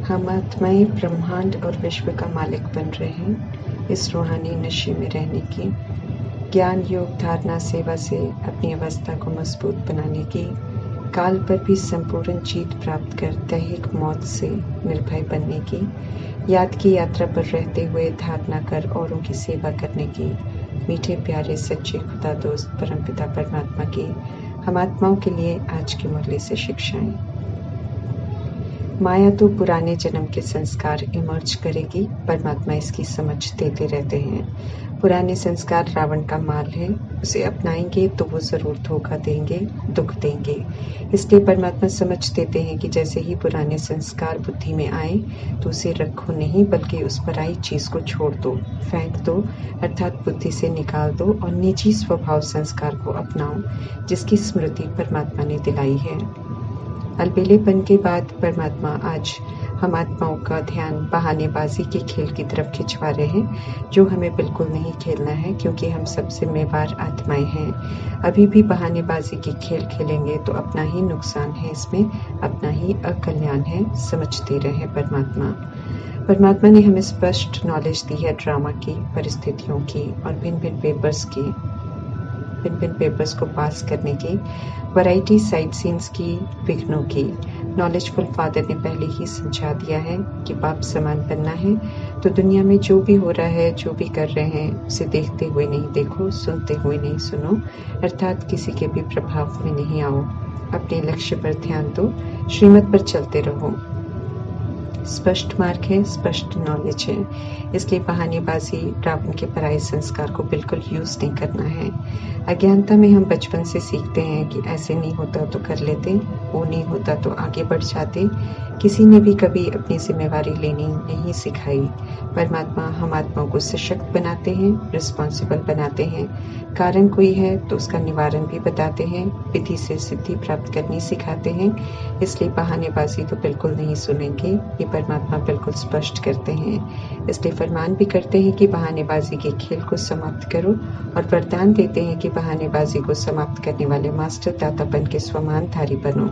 हम आत्माएं ब्रह्मांड और विश्व का मालिक बन रहे हैं। इस रूहानी नशे में रहने की, ज्ञान योग धारणा सेवा से अपनी अवस्था को मजबूत बनाने की, काल पर भी संपूर्ण जीत प्राप्त कर दैहिक मौत से निर्भय बनने की, याद की यात्रा पर रहते हुए धारणा कर औरों की सेवा करने की, मीठे प्यारे सच्चे खुदा दोस्त परमपिता परमात्मा की हम आत्माओं के लिए आज की मुरली से शिक्षाएं। माया तो पुराने जन्म के संस्कार इमर्ज करेगी, परमात्मा इसकी समझ देते रहते हैं। पुराने संस्कार रावण का माल है, उसे अपनाएंगे तो वो जरूर धोखा देंगे, दुख देंगे। इसलिए परमात्मा समझ देते हैं कि जैसे ही पुराने संस्कार बुद्धि में आए तो उसे रखो नहीं, बल्कि उस पराई चीज को छोड़ दो, फेंक दो, अर्थात बुद्धि से निकाल दो और निजी स्वभाव संस्कार को अपनाओ, जिसकी स्मृति परमात्मा ने दिलाई है। अलबेलेपन के बाद परमात्मा आज हम आत्माओं का ध्यान बहानेबाजी के खेल की तरफ खिंचवा रहे हैं, जो हमें बिल्कुल नहीं खेलना है, क्योंकि हम सब जिम्मेवार आत्माएं हैं। अभी भी बहानेबाजी के खेल खेलेंगे तो अपना ही नुकसान है, इसमें अपना ही अकल्याण है, समझते रहे परमात्मा ने हमें स्पष्ट नॉलेज दी है ड्रामा की, परिस्थितियों की और भिन्न भिन्न पेपर्स को पास करने की, वैरायटी साइड सीन्स की, विघ्नों की। नॉलेजफुल फादर ने पहले ही समझा दिया है कि बाप समान बनना है तो दुनिया में जो भी हो रहा है, जो भी कर रहे हैं, उसे देखते हुए नहीं देखो, सुनते हुए नहीं सुनो, अर्थात किसी के भी प्रभाव में नहीं आओ। अपने लक्ष्य पर ध्यान दो, श्रीमत पर चलते रहो। स्पष्ट मार्ग है, स्पष्ट नॉलेज है, इसलिए बहानेबाजी रावण के पराये संस्कार को बिल्कुल यूज नहीं करना है। अज्ञानता में हम बचपन से सीखते हैं कि ऐसे नहीं होता तो कर लेते, वो नहीं होता तो आगे बढ़ जाते। किसी ने भी कभी अपनी जिम्मेवारी लेनी नहीं सिखाई। परमात्मा हम आत्माओं को सशक्त बनाते हैं, रिस्पॉन्सिबल बनाते हैं। कारण कोई है तो उसका निवारण भी बताते हैं, विधि से सिद्धि प्राप्त करनी सिखाते हैं। इसलिए बहानेबाजी तो बिल्कुल नहीं सुनेंगे, ये परमात्मा बिल्कुल स्पष्ट करते हैं। इसलिए फरमान भी करते हैं कि बहानेबाजी के खेल को समाप्त करो, और वरदान देते हैं कि बहानेबाजी को समाप्त करने वाले मास्टर दातापन के स्वमानधारी बनो।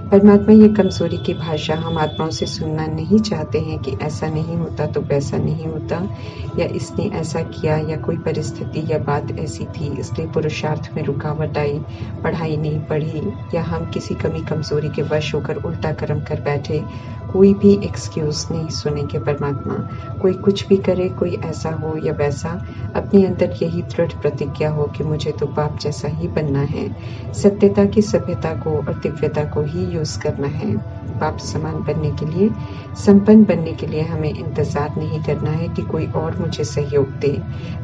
परमात्मा ये कमजोरी की भाषा हम आत्माओं से सुनना नहीं चाहते हैं कि ऐसा नहीं होता तो वैसा नहीं होता, या इसने ऐसा किया, या कोई परिस्थिति या बात ऐसी थी इसलिए पुरुषार्थ में रुकावट आई, पढ़ाई नहीं पढ़ी, या हम किसी कमी कमजोरी के वश होकर उल्टा कर्म कर बैठे। कोई भी एक्सक्यूज नहीं सुनेंगे परमात्मा। कोई कुछ भी करे, कोई ऐसा हो या वैसा, अपने अंदर यही दृढ़ प्रतिज्ञा हो कि मुझे तो बाप जैसा ही बनना है। सत्यता की सभ्यता को और दिव्यता को ही यूज करना है। बाप समान बनने के लिए, संपन्न बनने के लिए हमें इंतजार नहीं करना है कि कोई और मुझे सहयोग दे।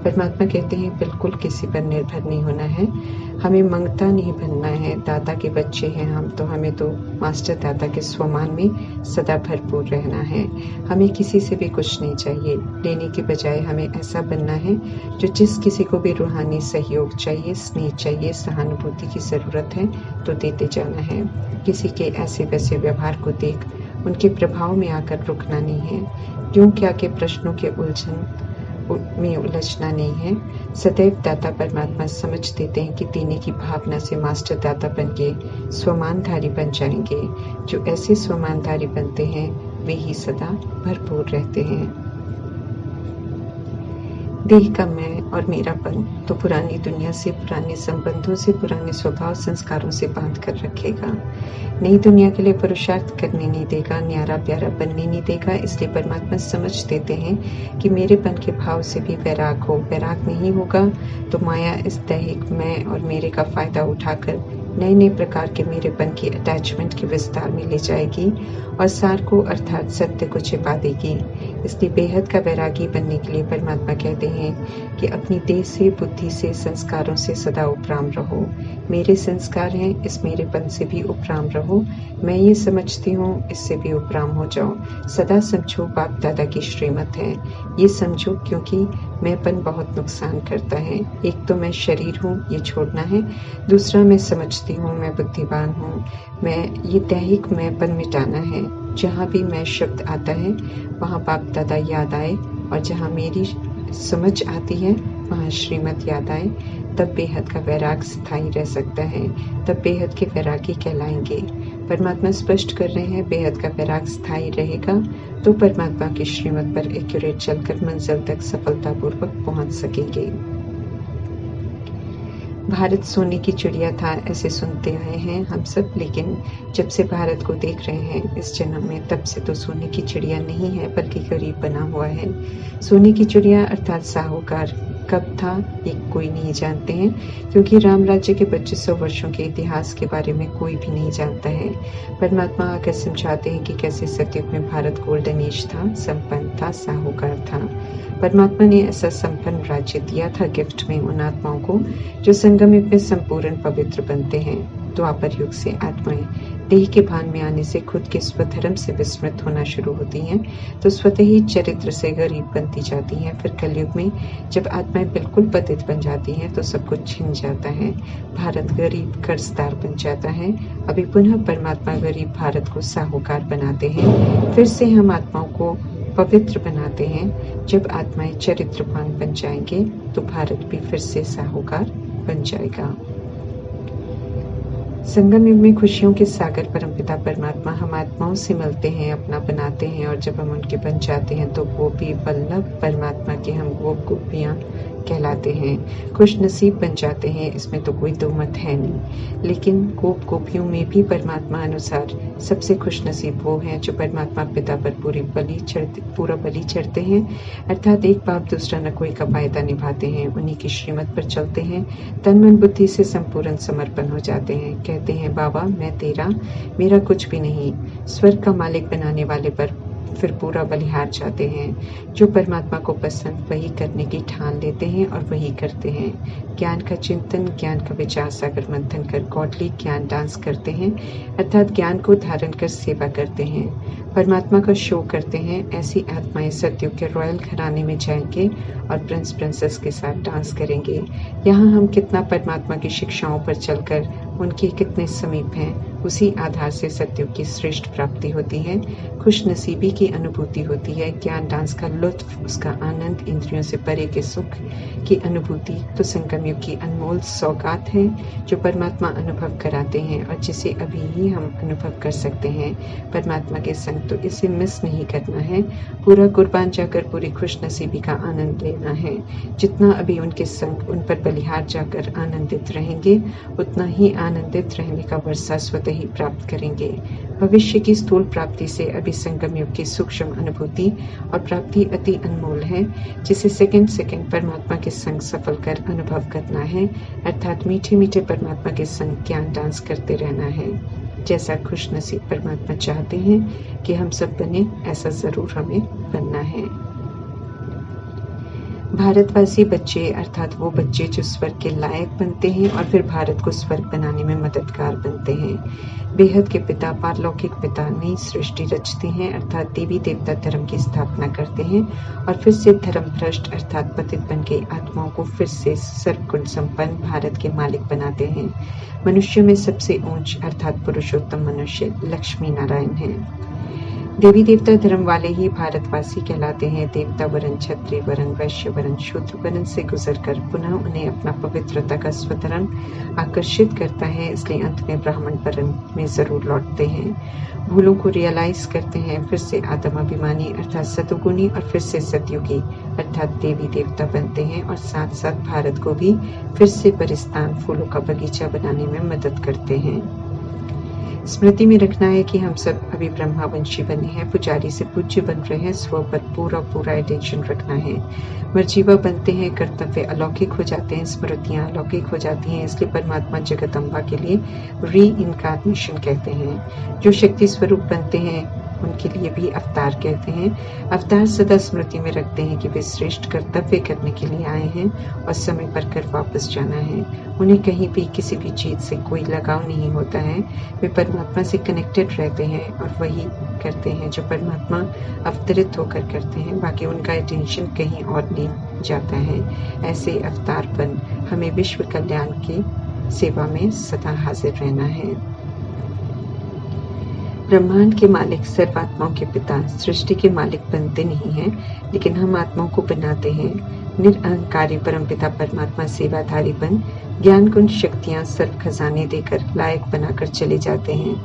परमात्मा कहते हैं बिल्कुल किसी पर निर्भर नहीं होना है, हमें मंगता नहीं बनना है। दादा के बच्चे हैं हम, तो हमें तो मास्टर दादा के स्वमान में सदा भरपूर रहना है। हमें किसी से भी कुछ नहीं चाहिए, लेने के बजाय हमें ऐसा बनना है जो जिस किसी को भी रूहानी सहयोग चाहिए, स्नेह चाहिए, सहानुभूति की जरूरत है तो देते जाना है। किसी के ऐसे वैसे व्यवहार को देख उनके प्रभाव में आकर रुकना नहीं है। क्यों क्या के प्रश्नों के उलझन में उलझना नहीं है। सदैव दाता परमात्मा समझ देते हैं कि देने की भावना से मास्टर दाता बन के स्वमानधारी बन जाएंगे। जो ऐसे स्वमानधारी बनते हैं वे ही सदा भरपूर रहते हैं। देह का मैं और मेरापन तो पुरानी दुनिया से, पुराने संबंधों से, पुराने स्वभाव संस्कारों से बांध कर रखेगा। नई दुनिया के लिए पुरुषार्थ करने नहीं देगा, न्यारा प्यारा बनने नहीं देगा। इसलिए परमात्मा समझ देते हैं कि मेरेपन के भाव से भी वैराग हो। वैराग नहीं होगा तो माया इस दैहिक मैं और मेरे का फायदा उठाकर नए नए प्रकार के मेरेपन की अटैचमेंट के विस्तार में ले जाएगी और सार को अर्थात सत्य को छिपा देगी। इसलिए बेहद का वैरागी बनने के लिए परमात्मा कहते हैं कि अपनी देह से, बुद्धि से, संस्कारों से सदा उपराम रहो। मेरे संस्कार हैं, इस मेरेपन से भी उपराम रहो। मैं ये समझती हूँ, इससे भी उपराम हो जाओ। सदा समझो बाप दादा की श्रीमत है, ये समझो, क्योंकि मैंपन बहुत नुकसान करता है। एक तो मैं शरीर हूँ, ये छोड़ना है। दूसरा मैं समझती हूँ, मैं बुद्धिमान हूँ, मैं ये दैहिक मैंपन मिटाना है। जहाँ भी मैं शब्द आता है वहाँ बाप दादा याद आए, और जहाँ मेरी समझ आती है वहाँ श्रीमत याद आए। तब बेहद का वैराग स्थायी रह सकता है, तब बेहद के वैरागी कहलाएंगे। परमात्मा स्पष्ट कर रहे हैं, बेहद का वैराग स्थायी रहेगा तो परमात्मा की श्रीमत पर एक्यूरेट चलकर मंजिल तक सफलतापूर्वक पहुंच सकेंगे। भारत सोने की चिड़िया था, ऐसे सुनते आए हैं हम सब, लेकिन जब से भारत को देख रहे हैं इस जन्म में, तब से तो सोने की चिड़िया नहीं है बल्कि गरीब बना हुआ है। सोने की चिड़िया अर्थात साहूकार कब था ये कोई नहीं जानते हैं, क्योंकि राम राज्य के 2500 वर्षों के इतिहास के बारे में कोई भी नहीं जानता है। परमात्मा आकर समझाते हैं कि कैसे सतयुग में भारत गोल्डन एज था, संपन्न था, साहूकार था। परमात्मा ने ऐसा संपन्न राज्य दिया था गिफ्ट में उन आत्माओं को जो संगम युग में संपूर्ण पवित्र बनते हैं। द्वापर युग से आत्माएं देह के भान में आने से खुद के स्वधर्म से विस्मृत होना शुरू होती हैं, तो स्वतः ही चरित्र से गरीब बनती जाती हैं। फिर कलयुग में जब आत्माएं बिल्कुल पतित बन जाती हैं तो सब कुछ छिन जाता है, भारत गरीब कर्जदार बन जाता है। अभी पुनः परमात्मा गरीब भारत को साहूकार बनाते हैं, फिर से हम आत्माओं को पवित्र बनाते हैं। जब आत्माएं चरित्रवान बन जाएंगे तो भारत भी फिर से साहूकार बन जाएगा। संगम युग में खुशियों के सागर परमपिता परमात्मा हम आत्माओं से मिलते हैं, अपना बनाते हैं, और जब हम उनके बन जाते हैं तो गोपी वल्लभ परमात्मा के हम गोप गोपियां कहलाते हैं, खुश नसीब बन जाते हैं। इसमें तो कोई दो मत है नहीं। लेकिन गोप गोपियों में भी परमात्मा अनुसार सबसे खुश नसीब वो हैं जो परमात्मा पिता पर पूरा बलि चढ़ते हैं, अर्थात एक बाप दूसरा न कोई का वायदा निभाते हैं, उन्हीं की श्रीमत पर चलते हैं, तन मन बुद्धि से संपूर्ण समर्पण हो जाते हैं। कहते हैं बाबा मैं तेरा, मेरा कुछ भी नहीं। स्वर्ग का मालिक बनाने वाले पर फिर पूरा बलिहार जाते हैं। जो परमात्मा को पसंद वही करने की ठान लेते हैं और वही करते हैं। ज्ञान का चिंतन, ज्ञान का विचार सागर मंथन कर गॉडली ज्ञान डांस करते हैं, अर्थात ज्ञान को धारण कर सेवा करते हैं, परमात्मा का शो करते हैं। ऐसी आत्माएं सतयुग के रॉयल घराने में जाएंगे और प्रिंस प्रिंसेस के साथ डांस करेंगे। यहाँ हम कितना परमात्मा की शिक्षाओं पर चलकर उनके कितने समीप हैं, उसी आधार से सतयुग की श्रेष्ठ प्राप्ति होती है, खुश नसीबी की अनुभूति होती है। ज्ञान डांस का लुत्फ, उसका आनंद, इंद्रियों से परे के सुख की अनुभूति तो संगम युग की अनमोल सौगात है जो परमात्मा अनुभव कराते हैं और जिसे अभी ही हम अनुभव कर सकते हैं। परमात्मा के संग तो इसे मिस नहीं करना है, पूरा कुर्बान जाकर पूरी खुश नसीबी का आनंद लेना है। जितना अभी उनके संग उन पर बलिहार जाकर आनंदित रहेंगे, उतना ही आनंदित रहने का वर्षा स्वतः ही प्राप्त करेंगे। भविष्य की स्थूल प्राप्ति से अभी संगम युग की सूक्ष्म अनुभूति और प्राप्ति अति अनमोल है, जिसे सेकंड सेकंड परमात्मा के संग सफल कर अनुभव करना है, अर्थात मीठे मीठे परमात्मा के संग ज्ञान डांस करते रहना है। जैसा खुश नसीब परमात्मा चाहते हैं कि हम सब बने, ऐसा जरूर हमें बनना है। भारतवासी बच्चे अर्थात वो बच्चे जो स्वर्ग के लायक बनते हैं और फिर भारत को स्वर्ग बनाने में मददगार बनते हैं। बेहद के पिता, पारलौकिक पिता नई सृष्टि रचते हैं, अर्थात देवी देवता धर्म की स्थापना करते हैं और फिर से धर्म भ्रष्ट अर्थात पतित बन गई आत्माओं को फिर से सर्वगुण संपन्न भारत के मालिक बनाते हैं। मनुष्य में सबसे ऊंच अर्थात पुरुषोत्तम मनुष्य लक्ष्मी नारायण हैं। देवी देवता धर्म वाले ही भारतवासी कहलाते हैं। देवता वरन क्षत्रिय वरन वैश्य वरन शूद्र वरन से गुजरकर पुनः उन्हें अपना पवित्रता का स्वधर्म आकर्षित करता है, इसलिए अंत में ब्राह्मण वर्ण में जरूर लौटते हैं। भूलों को रियलाइज करते हैं, फिर से आदम अभिमानी अर्थात सतुगुणी और फिर से सतयुगी अर्थात देवी देवता बनते हैं और साथ साथ भारत को भी फिर से परिस्तान फूलों का बगीचा बनाने में मदद करते हैं। स्मृति में रखना है कि हम सब अभी ब्रह्मावंशी बने हैं, पुजारी से पूज्य बन रहे हैं, स्व पर पूरा अटेंशन रखना है। मर्जीवा बनते हैं, कर्तव्य अलौकिक हो जाते हैं, स्मृतियां अलौकिक हो जाती हैं, इसलिए परमात्मा जगदम्बा के लिए री इनकार्नेशन कहते हैं। जो शक्ति स्वरूप बनते हैं उनके लिए भी अवतार कहते हैं। अवतार सदा स्मृति में रखते हैं कि वे श्रेष्ठ कर्तव्य करने के लिए आए हैं और समय पर कर वापस जाना है। उन्हें कहीं भी किसी भी चीज से कोई लगाव नहीं होता है, वे परमात्मा से कनेक्टेड रहते हैं और वही करते हैं जो परमात्मा अवतरित होकर करते हैं, बाकी उनका अटेंशन कहीं और नहीं जाता है। ऐसे अवतारपन हमें विश्व कल्याण की सेवा में सदा हाजिर रहना है। ब्रह्मांड के मालिक, सर्वात्माओं के पिता, सृष्टि के मालिक बनते नहीं हैं, लेकिन हम आत्माओं को बनाते हैं। निरअहंकारी परमपिता परमात्मा सेवाधारी बन ज्ञान गुण शक्तियां सर्व खजाने देकर लायक बनाकर चले जाते हैं,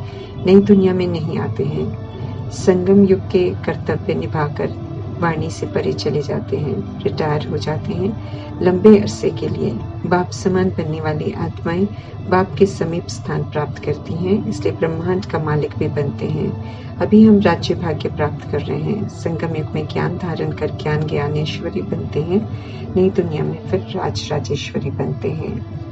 नई दुनिया में नहीं आते हैं। संगम युग के कर्तव्य निभाकर वाणी से परे चले जाते हैं, रिटायर हो जाते हैं लंबे अरसे के लिए। बाप समान बनने वाली आत्माएं बाप के समीप स्थान प्राप्त करती हैं, इसलिए ब्रह्मांड का मालिक भी बनते हैं। अभी हम राज्य भाग्य प्राप्त कर रहे हैं। संगम युग में ज्ञान धारण कर ज्ञान ज्ञानेश्वरी बनते हैं, नई दुनिया में फिर राज राजेश्वरी बनते हैं।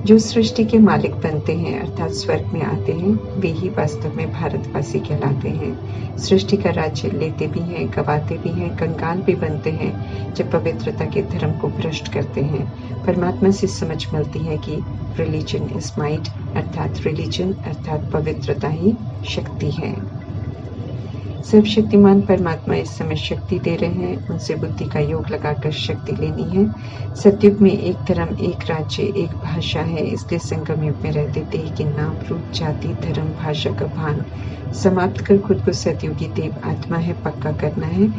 जो सृष्टि के मालिक बनते हैं अर्थात स्वर्ग में आते हैं, वे ही वास्तव में भारतवासी कहलाते हैं। सृष्टि का राज्य लेते भी हैं, गवाते भी हैं, कंगाल भी बनते हैं जब पवित्रता के धर्म को भ्रष्ट करते हैं। परमात्मा से समझ मिलती है कि रिलीजन इज माइट, अर्थात रिलीजन अर्थात पवित्रता ही शक्ति है। सर्वशक्तिमान परमात्मा इस समय शक्ति दे रहे हैं, उनसे बुद्धि का योग लगाकर शक्ति लेनी है। सतयुग में एक धर्म, एक राज्य, एक भाषा है, इसलिए संगम युग में रहते देह के नाम, रूप, जाति, धर्म, भाषा का भान समाप्त कर खुद को सतयुगी देव आत्मा है पक्का करना है।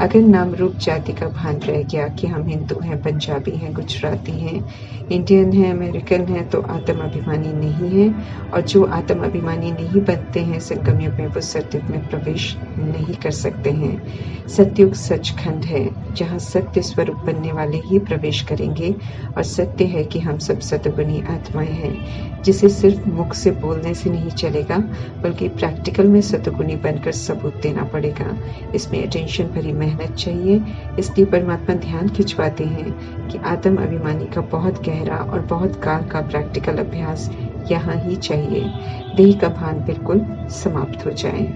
अगर नाम रूप जाति का भान रह गया कि हम हिंदू हैं, पंजाबी हैं, गुजराती हैं, इंडियन हैं, अमेरिकन हैं, तो आत्म अभिमानी नहीं है। और जो आत्म अभिमानी नहीं बनते हैं संगम युग में, वो सतयुग में प्रवेश नहीं कर सकते हैं। सतयुग सचखंड है, जहाँ सत्य स्वरूप बनने वाले ही प्रवेश करेंगे। और सत्य है कि हम सब सतगुणी आत्माएं हैं, जिसे सिर्फ मुख से बोलने से नहीं चलेगा, बल्कि प्रैक्टिकल में सतगुणी बनकर सबूत देना पड़ेगा। इसमें अटेंशन भरी मेहनत चाहिए। इसलिए परमात्मा ध्यान खिंचवाते हैं कि आत्म अभिमानी का बहुत गहरा और बहुत काल का प्रैक्टिकल अभ्यास यहाँ ही चाहिए, देह का भान बिल्कुल समाप्त हो जाए।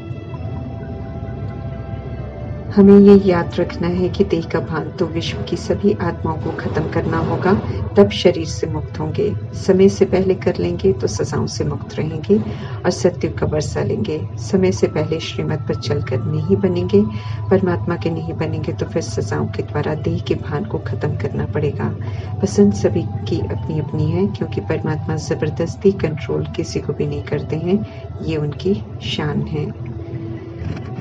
हमें ये याद रखना है कि देह का भान तो विश्व की सभी आत्माओं को खत्म करना होगा, तब शरीर से मुक्त होंगे। समय से पहले कर लेंगे तो सजाओं से मुक्त रहेंगे और सत्युग का बरसा लेंगे। समय से पहले श्रीमत पर चलकर नहीं बनेंगे, परमात्मा के नहीं बनेंगे, तो फिर सजाओं के द्वारा देह के भान को खत्म करना पड़ेगा। पसंद सभी की अपनी अपनी है, क्योंकि परमात्मा जबरदस्ती कंट्रोल किसी को भी नहीं करते हैं, ये उनकी शान है।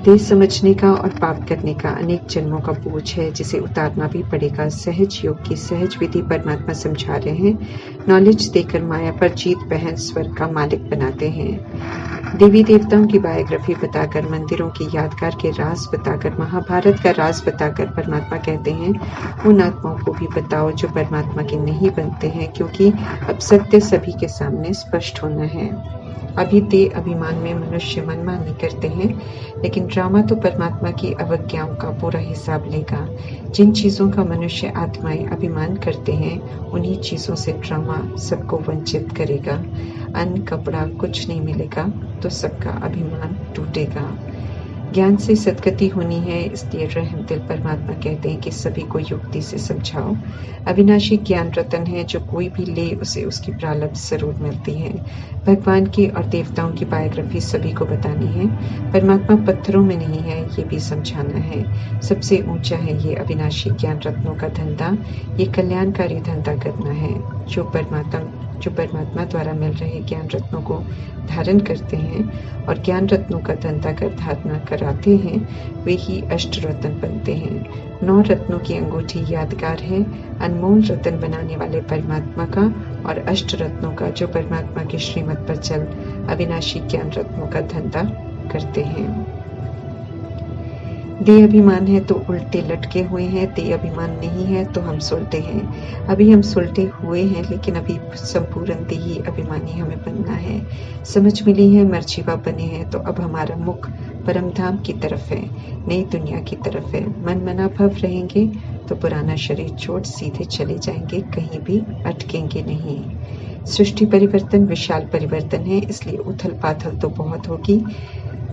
देह समझने का और पाप करने का अनेक जन्मों का बोझ है, जिसे उतारना भी पड़ेगा। सहज योग की सहज विधि परमात्मा समझा रहे हैं। नॉलेज देकर माया पर जीत पहन स्वर्ग का मालिक बनाते हैं। देवी देवताओं की बायोग्राफी बताकर, मंदिरों की यादगार के राज बताकर, महाभारत का राज बताकर परमात्मा कहते हैं उन आत्माओं को भी बताओ जो परमात्मा के नहीं बनते हैं, क्योंकि अब सत्य सभी के सामने स्पष्ट होना है। अभी देह अभिमान में मनुष्य मनमानी करते हैं, लेकिन ड्रामा तो परमात्मा की अवज्ञाओं का पूरा हिसाब लेगा। जिन चीजों का मनुष्य आत्माएं अभिमान करते हैं, उन्हीं चीजों से ड्रामा सबको वंचित करेगा। अन्न कपड़ा कुछ नहीं मिलेगा तो सबका अभिमान टूटेगा। ज्ञान से सदगति होनी है, इसलिए रहम दिल परमात्मा कहते हैं कि सभी को युक्ति से समझाओ। अविनाशी ज्ञान रतन है, जो कोई भी ले उसे उसकी प्रारब्ध जरूर मिलती है। भगवान की और देवताओं की बायोग्राफी सभी को बतानी है। परमात्मा पत्थरों में नहीं है, ये भी समझाना है। सबसे ऊंचा है ये अविनाशी ज्ञान रत्नों का धंधा, ये कल्याणकारी धंधा करना है। जो परमात्मा द्वारा मिल रहे ज्ञान रत्नों को धारण करते हैं और ज्ञान रत्नों का धंधा कर धारणा कराते हैं, वे ही अष्ट रत्न बनते हैं। 9 रत्नों की अंगूठी यादगार है, अनमोल रत्न बनाने वाले परमात्मा का, और अष्ट रत्नों का जो परमात्मा की श्रीमत पर चल अविनाशी ज्ञान रत्नों का धंधा करते हैं। देह अभिमान है तो उल्टे लटके हुए हैं, देह अभिमान नहीं है तो हम सुलटे हैं। अभी हम सुलटे हुए हैं, लेकिन अभी संपूर्ण देही अभिमानी हमें बनना है। समझ मिली है, मर्जीवा बने हैं, तो अब हमारा मुख परम धाम की तरफ है, नई दुनिया की तरफ है। मन मना भव रहेंगे तो पुराना शरीर छोड़ सीधे चले जाएंगे, कहीं भी अटकेंगे नहीं। सृष्टि परिवर्तन विशाल परिवर्तन है, इसलिए उथल पाथल तो बहुत होगी।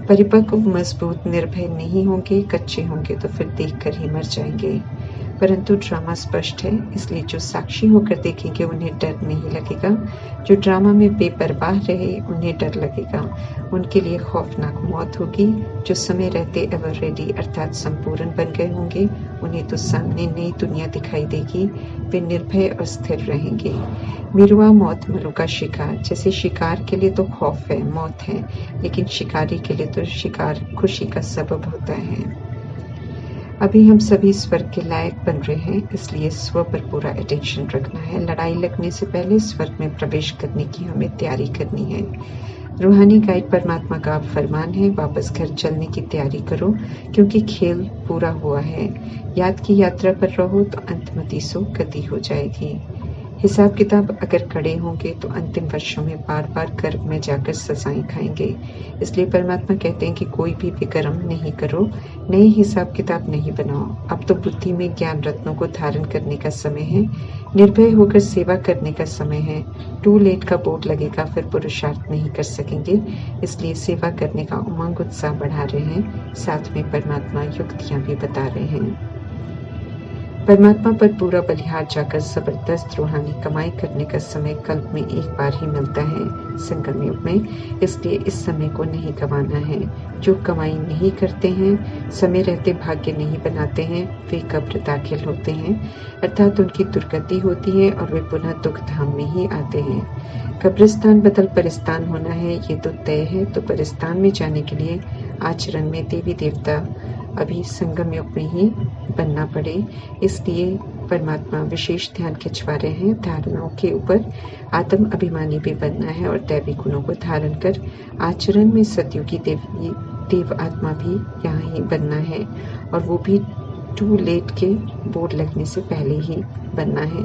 परिपक्व मजबूत निर्भय नहीं होंगे, कच्चे होंगे तो फिर देखकर ही मर जाएंगे। परंतु ड्रामा स्पष्ट है, इसलिए जो साक्षी होकर देखेंगे उन्हें डर नहीं लगेगा। जो ड्रामा में बेपरवाह रहे उन्हें डर लगेगा, उनके लिए खौफनाक मौत होगी। जो समय रहते एवर रेडी अर्थात संपूर्ण बन गए होंगे, उन्हें तो सामने नई दुनिया दिखाई देगी, वे निर्भय और स्थिर रहेंगे। मिरुआ मौत मरु का शिकार, जैसे शिकार के लिए तो खौफ है, मौत है, लेकिन शिकारी के लिए तो शिकार खुशी का सबब होता है। अभी हम सभी स्वर्ग के लायक बन रहे हैं, इसलिए स्व पर पूरा अटेंशन रखना है। लड़ाई लगने से पहले स्वर्ग में प्रवेश करने की हमें तैयारी करनी है। रूहानी गाइड परमात्मा का फरमान है, वापस घर चलने की तैयारी करो क्योंकि खेल पूरा हुआ है। याद की यात्रा पर रहो तो अंतमति सो गति हो जाएगी। हिसाब किताब अगर कड़े होंगे तो अंतिम वर्षों में बार बार गर्भ में जाकर सजाएं खाएंगे। इसलिए परमात्मा कहते हैं कि कोई भी विकर्म नहीं करो, नए हिसाब किताब नहीं बनाओ। अब तो बुद्धि में ज्ञान रत्नों को धारण करने का समय है, निर्भय होकर सेवा करने का समय है। टू लेट का बोर्ड लगेगा, फिर पुरुषार्थ नहीं कर सकेंगे। इसलिए सेवा करने का उमंग उत्साह बढ़ा रहे हैं, साथ में परमात्मा युक्तियां भी बता रहे हैं। परमात्मा पर पूरा बलिहार जाकर जबरदस्त रूहानी कमाई करने का समय कल्प में एक बार ही मिलता है, संगम युग में। इसलिए इस समय को नहीं गंवाना है। जो कमाई नहीं करते हैं, समय रहते भाग्य नहीं बनाते हैं, वे कब्र दाखिल होते हैं, अर्थात उनकी दुर्गति होती है और वे पुनः दुख धाम में ही आते हैं। कब्रिस्तान बदल परिस्तान होना है, ये तो तय है। तो परिस्तान में जाने के लिए आचरण में देवी देवता अभी संगम युग में ही बनना पड़े। इसलिए परमात्मा विशेष ध्यान खिंचवा रहे हैं धारणाओं के ऊपर। आत्म अभिमानी भी बनना है और दैवी गुणों को धारण कर आचरण में सतयुगी देव आत्मा भी यहाँ ही बनना है, और वो भी टू लेट के बोर्ड लगने से पहले ही बनना है।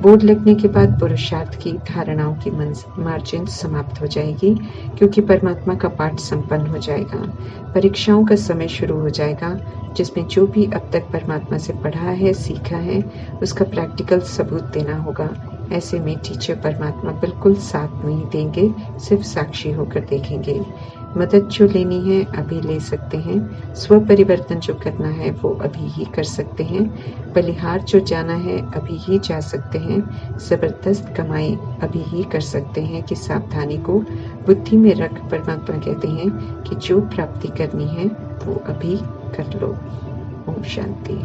बोर्ड लगने के बाद पुरुषार्थ की धारणाओं की मार्जिन समाप्त हो जाएगी, क्योंकि परमात्मा का पाठ संपन्न हो जाएगा। परीक्षाओं का समय शुरू हो जाएगा, जिसमें जो भी अब तक परमात्मा से पढ़ा है, सीखा है, उसका प्रैक्टिकल सबूत देना होगा। ऐसे में टीचर परमात्मा बिल्कुल साथ नहीं देंगे, सिर्फ साक्षी होकर देखेंगे। मदद जो लेनी है अभी ले सकते हैं, स्व परिवर्तन जो करना है वो अभी ही कर सकते हैं, बलिहार जो जाना है अभी ही जा सकते हैं, जबरदस्त कमाई अभी ही कर सकते हैं। कि सावधानी को बुद्धि में रख परमात्मा कहते हैं कि जो प्राप्ति करनी है वो अभी कर लो। ओम शांति।